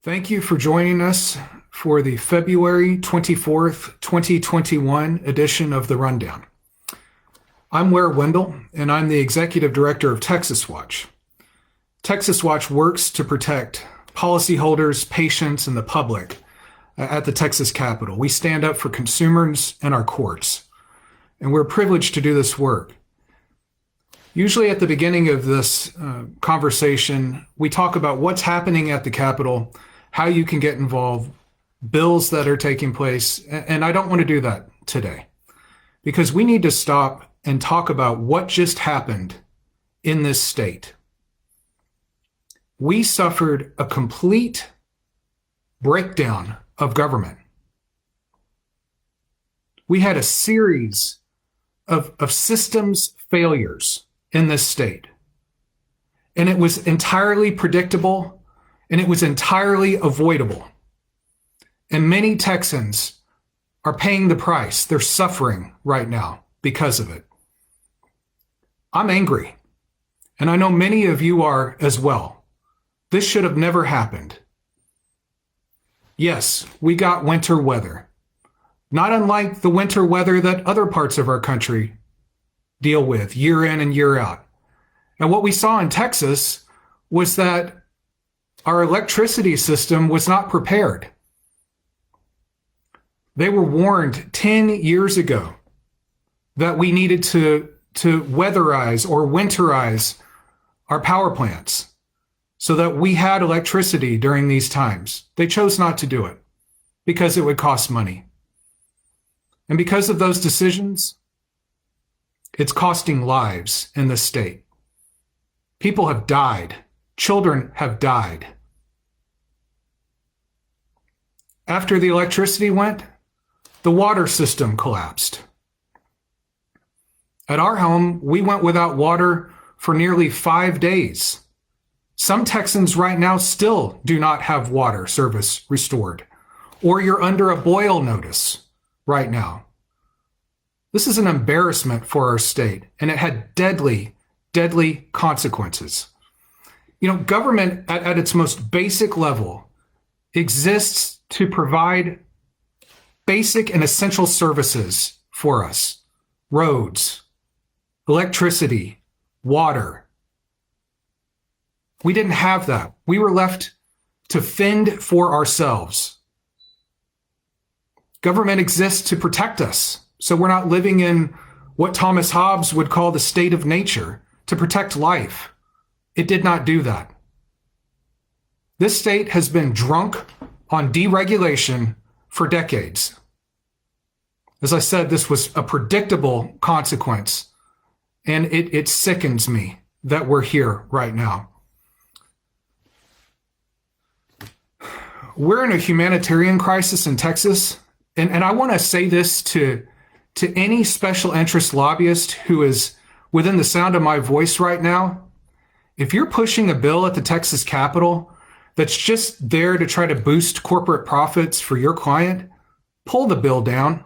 Thank you for joining us for the February 24th, 2021 edition of The Rundown. I'm Ware Wendell, and I'm the Executive Director of Texas Watch. Texas Watch works to protect policyholders, patients, and the public at the Texas Capitol. We stand up for consumers and our courts, and we're privileged to do this work. Usually at the beginning of this conversation, we talk about what's happening at the Capitol, how you can get involved, bills that are taking place, and I don't want to do that today because we need to stop and talk about what just happened in this state. We suffered a complete breakdown of government. We had a series of systems failures in this state. And it was entirely predictable and it was entirely avoidable. And many Texans are paying the price. They're suffering right now because of it. I'm angry, and I know many of you are as well. This should have never happened. Yes, we got winter weather, not unlike the winter weather that other parts of our country deal with year in and year out. And what we saw in Texas was that our electricity system was not prepared. They were warned 10 years ago that we needed to weatherize or winterize our power plants so that we had electricity during these times. They chose not to do it because it would cost money. And because of those decisions, it's costing lives in this state. People have died. Children have died. After the electricity went, the water system collapsed. At our home, we went without water for nearly 5 days. Some Texans right now still do not have water service restored, or you're under a boil notice right now. This is an embarrassment for our state, and it had deadly consequences. You know, government at its most basic level exists to provide basic and essential services for us. Roads, electricity, water. We didn't have that. We were left to fend for ourselves. Government exists to protect us, so we're not living in what Thomas Hobbes would call the state of nature, to protect life. It did not do that. This state has been drunk on deregulation for decades. As I said, this was a predictable consequence, and it sickens me that we're here right now. We're in a humanitarian crisis in Texas, and I want to say this to any special interest lobbyist who is within the sound of my voice right now. If you're pushing a bill at the Texas Capitol that's just there to try to boost corporate profits for your client, pull the bill down.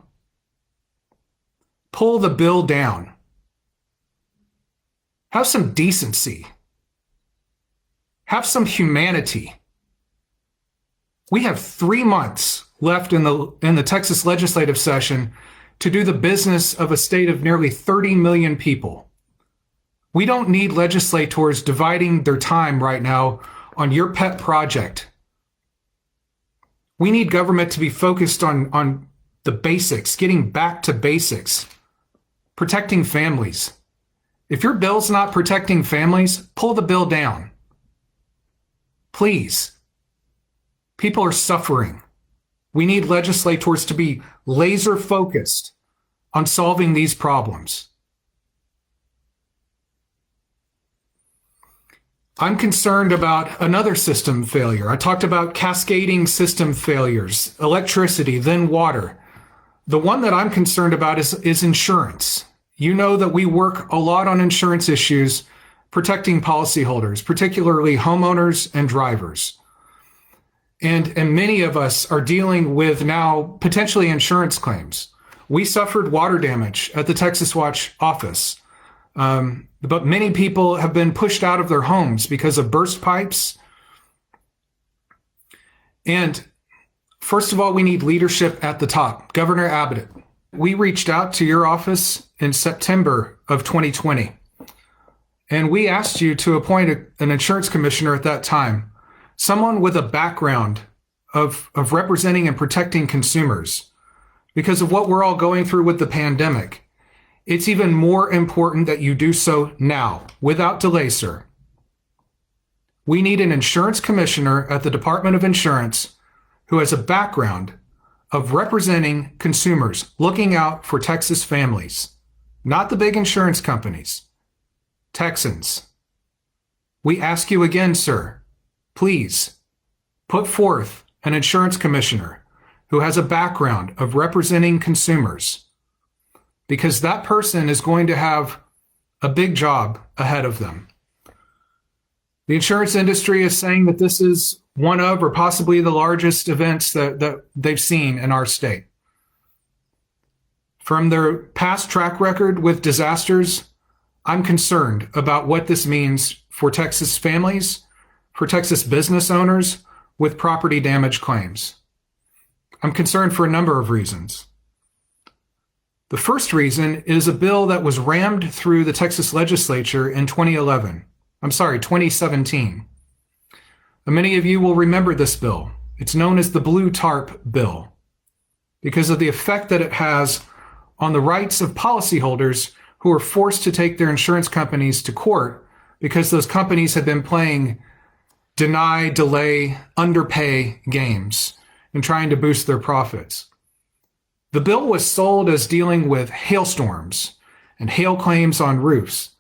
Pull the bill down. Have some decency. Have some humanity. We have 3 months left in the Texas legislative session to do the business of a state of nearly 30 million people. We don't need legislators dividing their time right now on your pet project. We need government to be focused on the basics, getting back to basics, protecting families. If your bill's not protecting families, pull the bill down. Please. People are suffering. We need legislators to be laser focused on solving these problems. I'm concerned about another system failure. I talked about cascading system failures, electricity, then water. The one that I'm concerned about is insurance. You know that we work a lot on insurance issues, protecting policyholders, particularly homeowners and drivers. And many of us are dealing with now potentially insurance claims. We suffered water damage at the Texas Watch office. But many people have been pushed out of their homes because of burst pipes. And first of all, we need leadership at the top. Governor Abbott, we reached out to your office in September of 2020, and we asked you to appoint an insurance commissioner at that time, someone with a background of representing and protecting consumers. Because of what we're all going through with the pandemic, it's even more important that you do so now, without delay, sir. We need an insurance commissioner at the Department of Insurance who has a background of representing consumers, looking out for Texas families, not the big insurance companies, Texans. We ask you again, sir, please put forth an insurance commissioner who has a background of representing consumers, because that person is going to have a big job ahead of them. The insurance industry is saying that this is one of, or possibly the largest events that they've seen in our state. From their past track record with disasters, I'm concerned about what this means for Texas families, for Texas business owners with property damage claims. I'm concerned for a number of reasons. The first reason is a bill that was rammed through the Texas legislature in 2017. Many of you will remember this bill. It's known as the Blue Tarp Bill because of the effect that it has on the rights of policyholders who are forced to take their insurance companies to court because those companies have been playing deny, delay, underpay games and trying to boost their profits. The bill was sold as dealing with hailstorms and hail claims on roofs.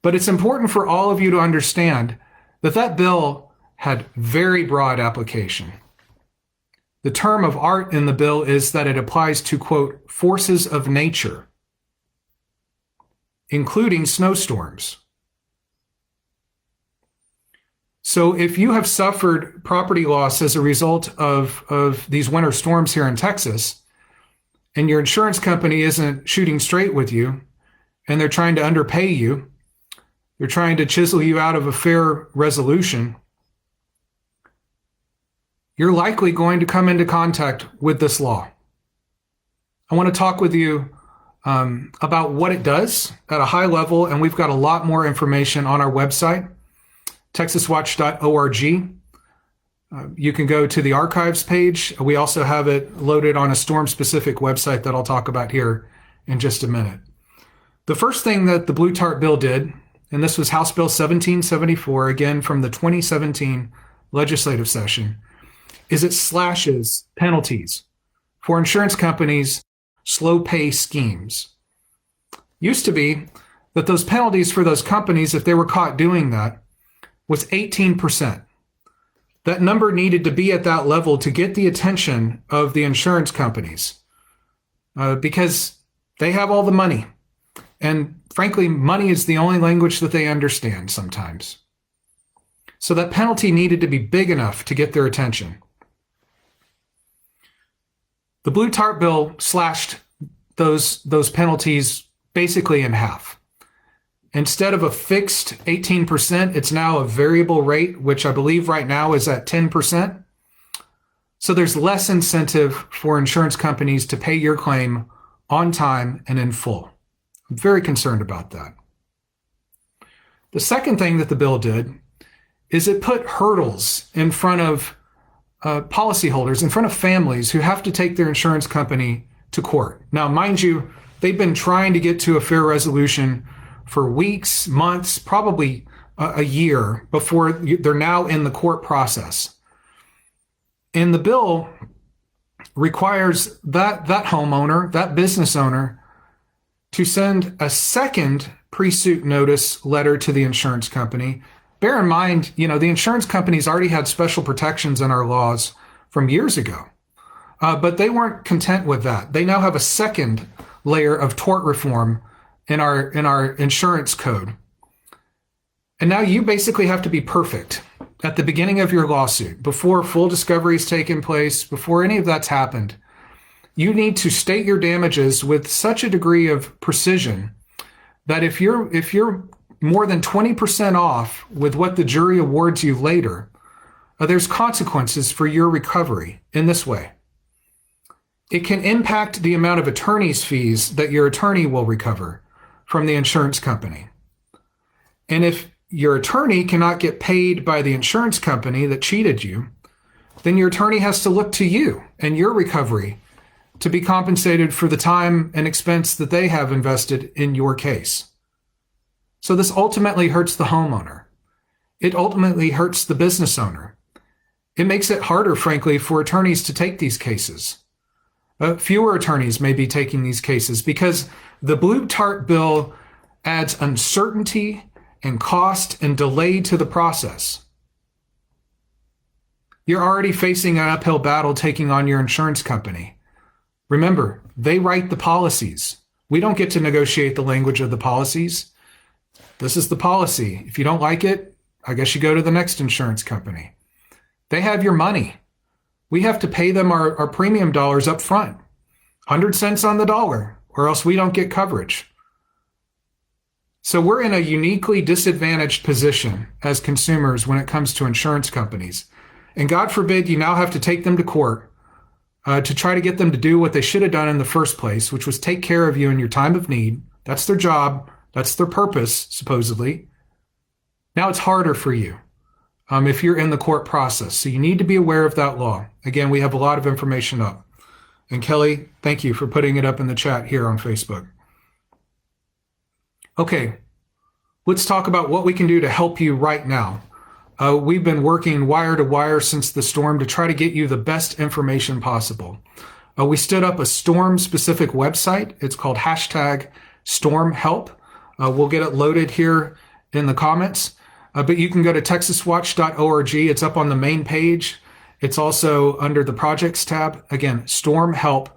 But it's important for all of you to understand that that bill had very broad application. The term of art in the bill is that it applies to, quote, forces of nature, including snowstorms. So if you have suffered property loss as a result of these winter storms here in Texas, and your insurance company isn't shooting straight with you, and they're trying to underpay you, they're trying to chisel you out of a fair resolution, you're likely going to come into contact with this law. I want to talk with you about what it does at a high level, and we've got a lot more information on our website, texaswatch.org. You can go to the archives page. We also have it loaded on a storm-specific website that I'll talk about here in just a minute. The first thing that the Blue Tarp Bill did, and this was House Bill 1774, again from the 2017 legislative session, is it slashes penalties for insurance companies' slow pay schemes. Used to be that those penalties for those companies, if they were caught doing that, was 18%. That number needed to be at that level to get the attention of the insurance companies because they have all the money. And frankly, money is the only language that they understand sometimes. So that penalty needed to be big enough to get their attention. The Blue Tarp Bill slashed those penalties basically in half. Instead of a fixed 18%, it's now a variable rate, which I believe right now is at 10%. So there's less incentive for insurance companies to pay your claim on time and in full. I'm very concerned about that. The second thing that the bill did is it put hurdles in front of policyholders, in front of families who have to take their insurance company to court. Now, mind you, they've been trying to get to a fair resolution for weeks, months, probably a year before they're now in the court process. And the bill requires that homeowner, that business owner, to send a second pre-suit notice letter to the insurance company. Bear in mind, the insurance companies already had special protections in our laws from years ago, but they weren't content with that. They now have a second layer of tort reform in our insurance code. And now you basically have to be perfect at the beginning of your lawsuit, before full discovery has taken place, before any of that's happened. You need to state your damages with such a degree of precision that if you're more than 20% off with what the jury awards you later, there's consequences for your recovery in this way. It can impact the amount of attorney's fees that your attorney will recover from the insurance company. And if your attorney cannot get paid by the insurance company that cheated you, then your attorney has to look to you and your recovery to be compensated for the time and expense that they have invested in your case. So this ultimately hurts the homeowner. It ultimately hurts the business owner. It makes it harder, frankly, for attorneys to take these cases. Fewer attorneys may be taking these cases because the Blue TARP bill adds uncertainty and cost and delay to the process. You're already facing an uphill battle taking on your insurance company. Remember, they write the policies. We don't get to negotiate the language of the policies. This is the policy. If you don't like it, I guess you go to the next insurance company. They have your money. We have to pay them our premium dollars up front, 100 cents on the dollar, or else we don't get coverage. So we're in a uniquely disadvantaged position as consumers when it comes to insurance companies. And God forbid you now have to take them to court to try to get them to do what they should have done in the first place, which was take care of you in your time of need. That's their job. That's their purpose, supposedly. Now it's harder for you if you're in the court process. So you need to be aware of that law. Again, we have a lot of information up. And Kelly, thank you for putting it up in the chat here on Facebook. Okay, let's talk about what we can do to help you right now. We've been working wire to wire since the storm to try to get you the best information possible. We stood up a storm-specific website. It's called #StormHelp. We'll get it loaded here in the comments. But you can go to texaswatch.org. It's up on the main page. It's also under the projects tab. Again, Storm Help.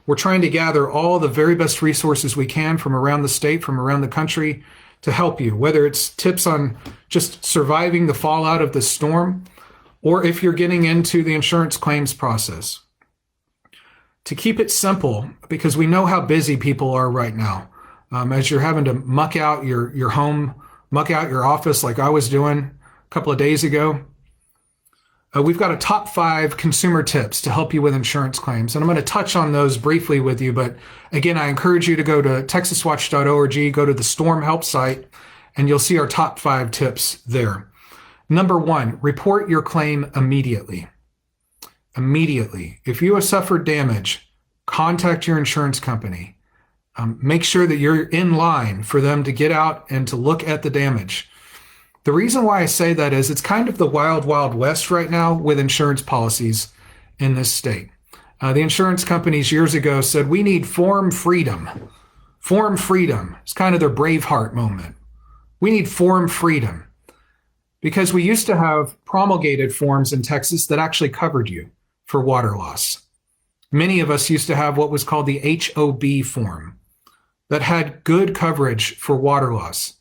We're trying to gather all the very best resources we can from around the state, from around the country to help you, whether it's tips on just surviving the fallout of the storm, or if you're getting into the insurance claims process. To keep it simple, because we know how busy people are right now, as you're having to muck out your home, muck out your office like I was doing a couple of days ago. We've got a top 5 consumer tips to help you with insurance claims. And I'm going to touch on those briefly with you. But again, I encourage you to go to texaswatch.org, go to the Storm Help site, and you'll see our top 5 tips there. Number 1, report your claim immediately. Immediately. If you have suffered damage, contact your insurance company. Make sure that you're in line for them to get out and to look at the damage. The reason why I say that is it's kind of the wild, wild west right now with insurance policies in this state. The insurance companies years ago said, we need form freedom. Form freedom. It's kind of their Braveheart moment. We need form freedom because we used to have promulgated forms in Texas that actually covered you for water loss. Many of us used to have what was called the HOB form that had good coverage for water loss.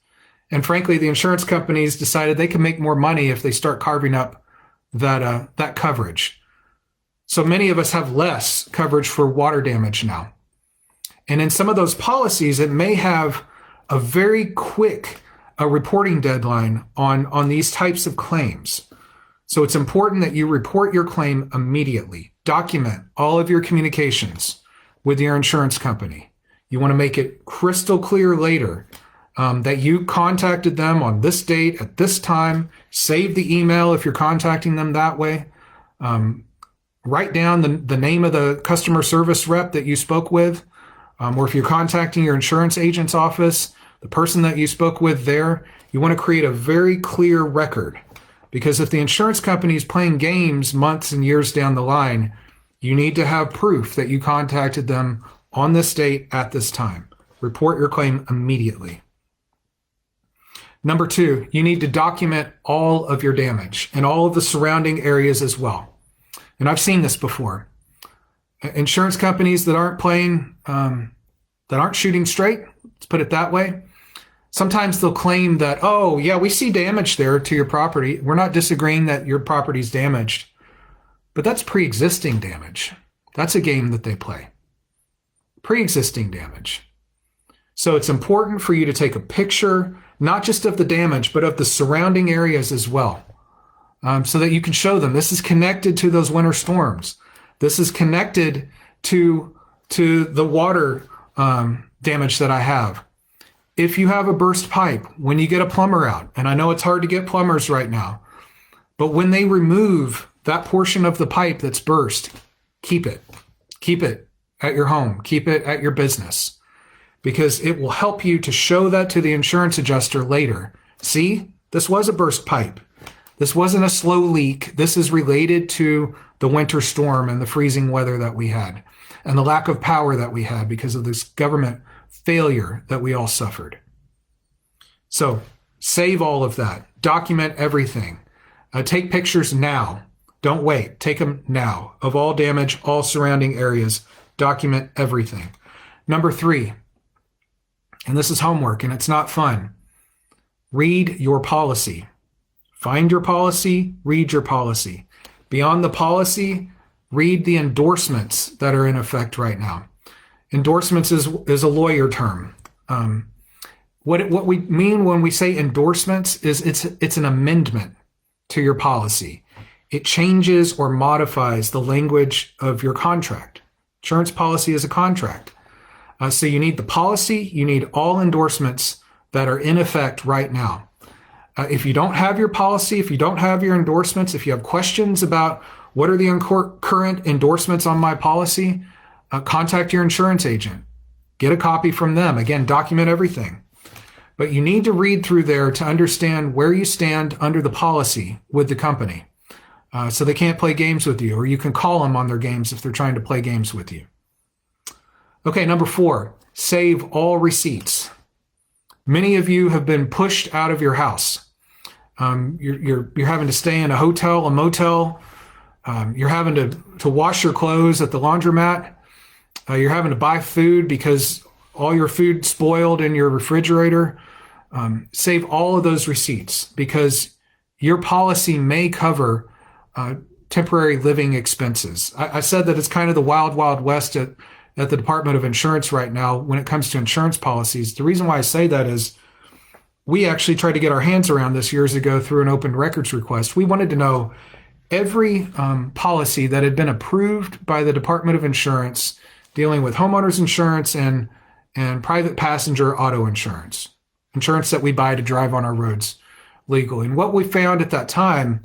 And frankly, the insurance companies decided they can make more money if they start carving up that coverage. So many of us have less coverage for water damage now. And in some of those policies, it may have a very quick reporting deadline on these types of claims. So it's important that you report your claim immediately. Document all of your communications with your insurance company. You want to make it crystal clear later that you contacted them on this date at this time. Save the email if you're contacting them that way. Write down the name of the customer service rep that you spoke with. Or if you're contacting your insurance agent's office, the person that you spoke with there, you want to create a very clear record. Because if the insurance company is playing games months and years down the line, you need to have proof that you contacted them on this date at this time. Report your claim immediately. Number 2, you need to document all of your damage and all of the surrounding areas as well. And I've seen this before. Insurance companies that aren't playing, that aren't shooting straight, let's put it that way. Sometimes they'll claim that, oh, yeah, we see damage there to your property. We're not disagreeing that your property's damaged, but that's pre-existing damage. That's a game that they play. Pre-existing damage. So it's important for you to take a picture, not just of the damage, but of the surrounding areas as well. so that you can show them this is connected to those winter storms. This is connected to the water damage that I have. If you have a burst pipe, when you get a plumber out, and I know it's hard to get plumbers right now, but when they remove that portion of the pipe that's burst, keep it. Keep it at your home. Keep it at your business, because it will help you to show that to the insurance adjuster later. See, this was a burst pipe. This wasn't a slow leak. This is related to the winter storm and the freezing weather that we had and the lack of power that we had because of this government failure that we all suffered. So save all of that. Document everything. Take pictures now. Don't wait. Take them now of all damage, all surrounding areas. Document everything. Number 3, and this is homework and it's not fun. Read your policy. Find your policy, read your policy. Beyond the policy, read the endorsements that are in effect right now. Endorsements is a lawyer term. What we mean when we say endorsements is it's an amendment to your policy. It changes or modifies the language of your contract. Insurance policy is a contract. So you need the policy, you need all endorsements that are in effect right now. If you don't have your policy, if you don't have your endorsements, if you have questions about what are the current endorsements on my policy, contact your insurance agent. Get a copy from them. Again, document everything. But you need to read through there to understand where you stand under the policy with the company. So they can't play games with you, or you can call them on their games if they're trying to play games with you. Okay, number 4, save all receipts. Many of you have been pushed out of your house. You're having to stay in a hotel, a motel. You're having to wash your clothes at the laundromat. You're having to buy food because all your food spoiled in your refrigerator. Save all of those receipts because your policy may cover temporary living expenses. I said that it's kind of the wild, wild west at the Department of Insurance right now when it comes to insurance policies. The reason why I say that is we actually tried to get our hands around this years ago through an open records request. We wanted to know every policy that had been approved by the Department of Insurance dealing with homeowners insurance and private passenger auto insurance that we buy to drive on our roads legally. And what we found at that time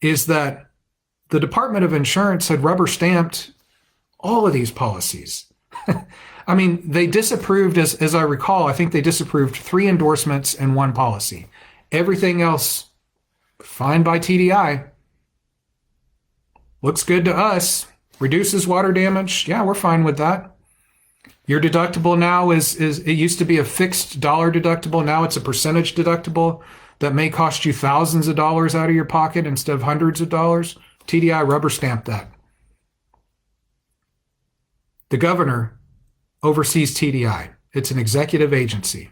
is that the Department of Insurance had rubber stamped all of these policies. I mean, they disapproved, as I recall, I think they disapproved 3 endorsements and 1 policy. Everything else, fine by TDI. Looks good to us. Reduces water damage. Yeah, we're fine with that. Your deductible now is it used to be a fixed dollar deductible. Now it's a percentage deductible that may cost you thousands of dollars out of your pocket instead of hundreds of dollars. TDI rubber stamped that. The governor oversees TDI. It's an executive agency.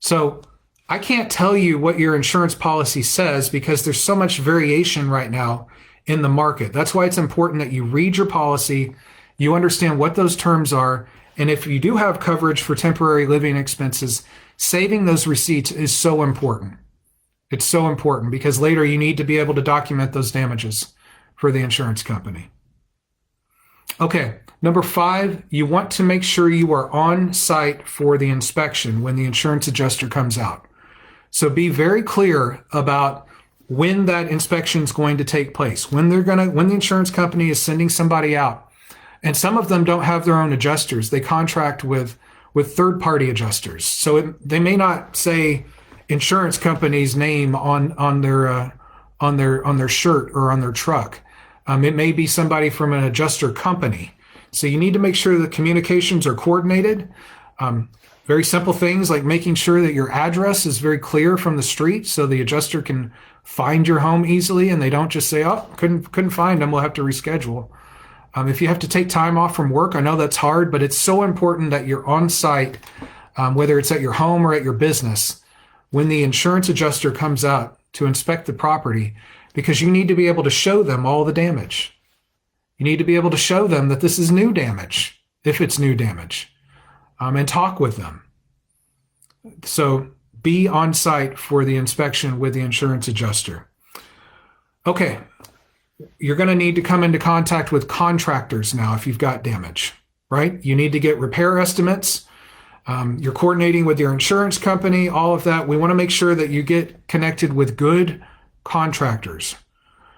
So I can't tell you what your insurance policy says because there's so much variation right now in the market. That's why it's important that you read your policy, you understand what those terms are, and if you do have coverage for temporary living expenses, saving those receipts is so important. It's so important because later you need to be able to document those damages for the insurance company. Okay, number 5, you want to make sure you are on site for the inspection when the insurance adjuster comes out. So be very clear about when that inspection is going to take place, when the insurance company is sending somebody out. And some of them don't have their own adjusters. They contract with third-party adjusters. So they may not say insurance company's name on their shirt or on their truck. It may be somebody from an adjuster company. So you need to make sure the communications are coordinated. Very simple things like making sure that your address is very clear from the street so the adjuster can find your home easily and they don't just say, oh, couldn't find them, we'll have to reschedule. If you have to take time off from work, I know that's hard, but it's so important that you're on site, whether it's at your home or at your business, when the insurance adjuster comes out to inspect the property, because you need to be able to show them all the damage. You need to be able to show them that this is new damage, if it's new damage, and talk with them. So be on site for the inspection with the insurance adjuster. Okay, you're going to need to come into contact with contractors now if you've got damage, right? You need to get repair estimates. You're coordinating with your insurance company, all of that. We want to make sure that you get connected with good contractors.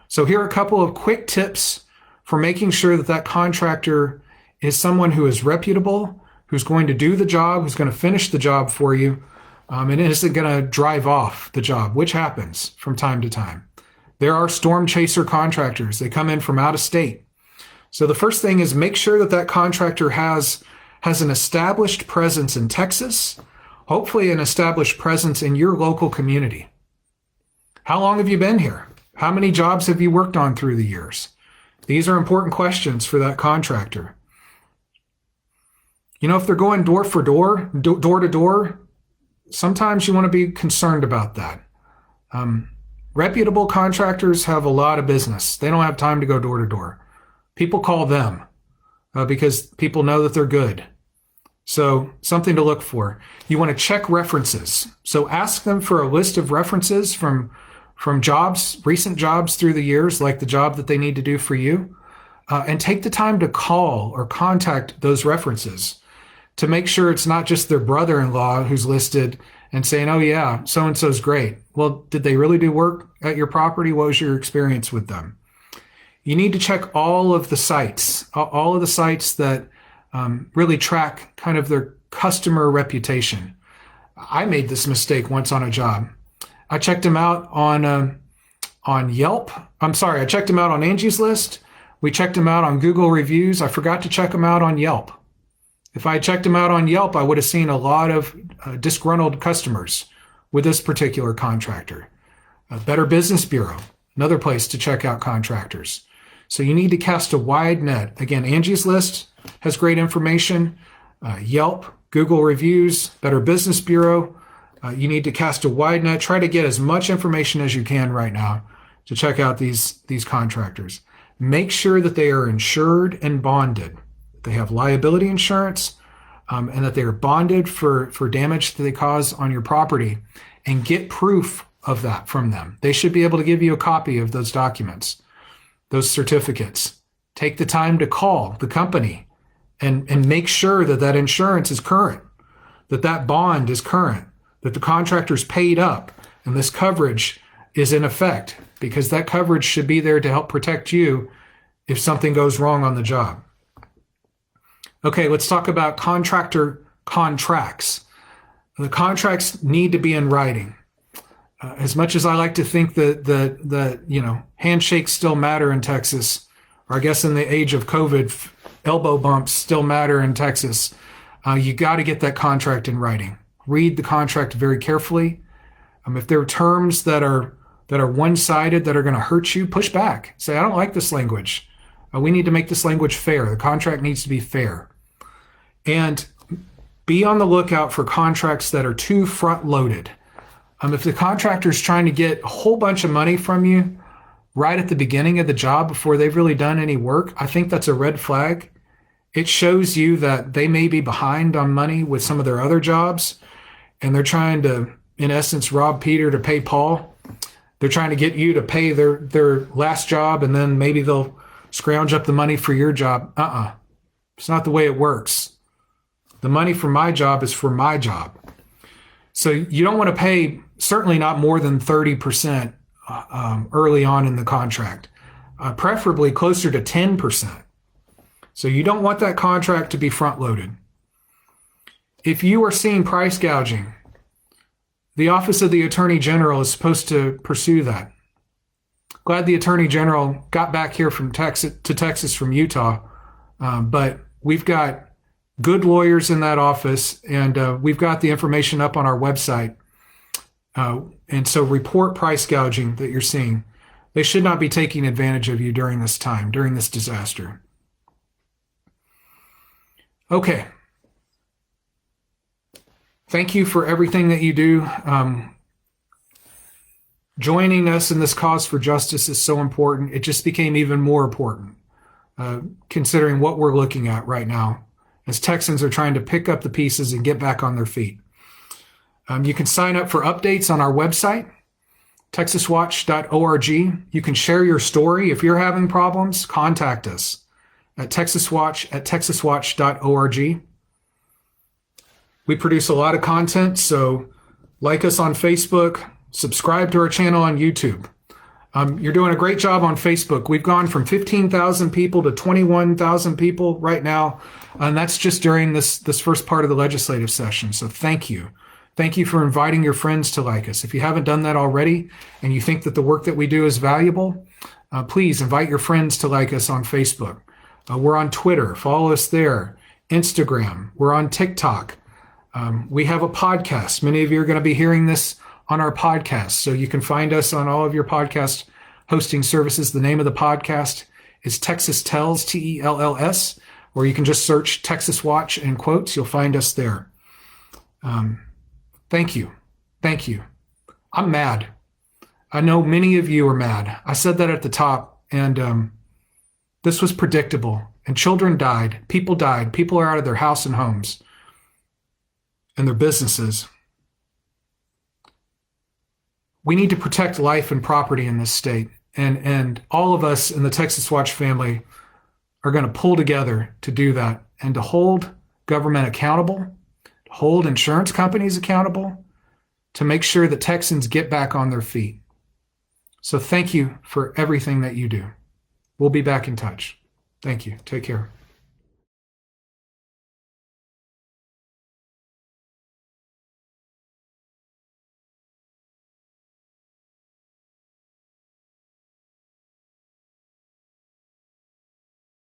So here are a couple of quick tips for making sure that that contractor is someone who is reputable, who's going to do the job, who's going to finish the job for you, and isn't going to drive off the job, which happens from time to time. There are storm chaser contractors. They come in from out of state. So the first thing is make sure that that contractor has an established presence in Texas, hopefully an established presence in your local community. How long have you been here? How many jobs have you worked on through the years? These are important questions for that contractor. You know, if they're going door to door, sometimes you want to be concerned about that. Reputable contractors have a lot of business. They don't have time to go door to door. People call them because people know that they're good. So something to look for. You want to check references. So ask them for a list of references from jobs, recent jobs through the years, like the job that they need to do for you, and take the time to call or contact those references to make sure it's not just their brother-in-law who's listed and saying, oh yeah, so-and-so's great. Well, did they really do work at your property? What was your experience with them? You need to check all of the sites that really track kind of their customer reputation. I made this mistake once on a job. I checked them out on Yelp. I checked them out on Angie's List. We checked them out on Google Reviews. I forgot to check them out on Yelp. If I had checked them out on Yelp, I would have seen a lot of disgruntled customers with this particular contractor. Better Business Bureau, another place to check out contractors. So you need to cast a wide net. Again, Angie's List has great information. Yelp, Google Reviews, Better Business Bureau. You need to cast a wide net. Try to get as much information as you can right now to check out these contractors. Make sure that they are insured and bonded. They have liability insurance, and that they are bonded for damage that they cause on your property, and get proof of that from them. They should be able to give you a copy of those documents, those certificates. Take the time to call the company and make sure that that insurance is current, that that bond is current, that the contractor's paid up, and this coverage is in effect, because that coverage should be there to help protect you if something goes wrong on the job. Okay, let's talk about contractor contracts. The contracts need to be in writing. As much as I like to think that handshakes still matter in Texas, or I guess in the age of COVID, elbow bumps still matter in Texas, you got to get that contract in writing. Read the contract very carefully. If there are terms that are one-sided that are going to hurt you, push back. Say, I don't like this language. We need to make this language fair. The contract needs to be fair. And be on the lookout for contracts that are too front-loaded. If the contractor is trying to get a whole bunch of money from you right at the beginning of the job before they've really done any work, I think that's a red flag. It shows you that they may be behind on money with some of their other jobs, and they're trying to, in essence, rob Peter to pay Paul. They're trying to get you to pay their last job, and then maybe they'll scrounge up the money for your job. It's not the way it works. The money for my job is for my job. So you don't want to pay, certainly not more than 30% early on in the contract, preferably closer to 10%. So you don't want that contract to be front-loaded. If you are seeing price gouging, the Office of the Attorney General is supposed to pursue that. Glad the Attorney General got back here from Texas from Utah, but we've got good lawyers in that office, and we've got the information up on our website. And so report price gouging that you're seeing. They should not be taking advantage of you during this time, during this disaster. Okay. Thank you for everything that you do. Joining us in this cause for justice is so important. It just became even more important, considering what we're looking at right now as Texans are trying to pick up the pieces and get back on their feet. You can sign up for updates on our website. texaswatch.org. You can share your story. If you're having problems, contact us at texaswatch@texaswatch.org. We produce a lot of content, so like us on Facebook, subscribe to our channel on YouTube. You're doing a great job on Facebook. We've gone from 15,000 people to 21,000 people right now, and that's just during this first part of the legislative session. So thank you. Thank you for inviting your friends to like us. If you haven't done that already and you think that the work that we do is valuable, please invite your friends to like us on Facebook. We're on Twitter. Follow us there. Instagram. We're on TikTok. We have a podcast. Many of you are going to be hearing this on our podcast, so you can find us on all of your podcast hosting services. The name of the podcast is Texas Tells, Tells, or you can just search Texas Watch in quotes. You'll find us there. Thank you. Thank you. I'm mad. I know many of you are mad. I said that at the top, and this was predictable. And children died. People died. People are out of their house and homes and their businesses. We need to protect life and property in this state. And all of us in the Texas Watch family are going to pull together to do that and to hold government accountable, to hold insurance companies accountable, to make sure that Texans get back on their feet. So thank you for everything that you do. We'll be back in touch. Thank you. Take care.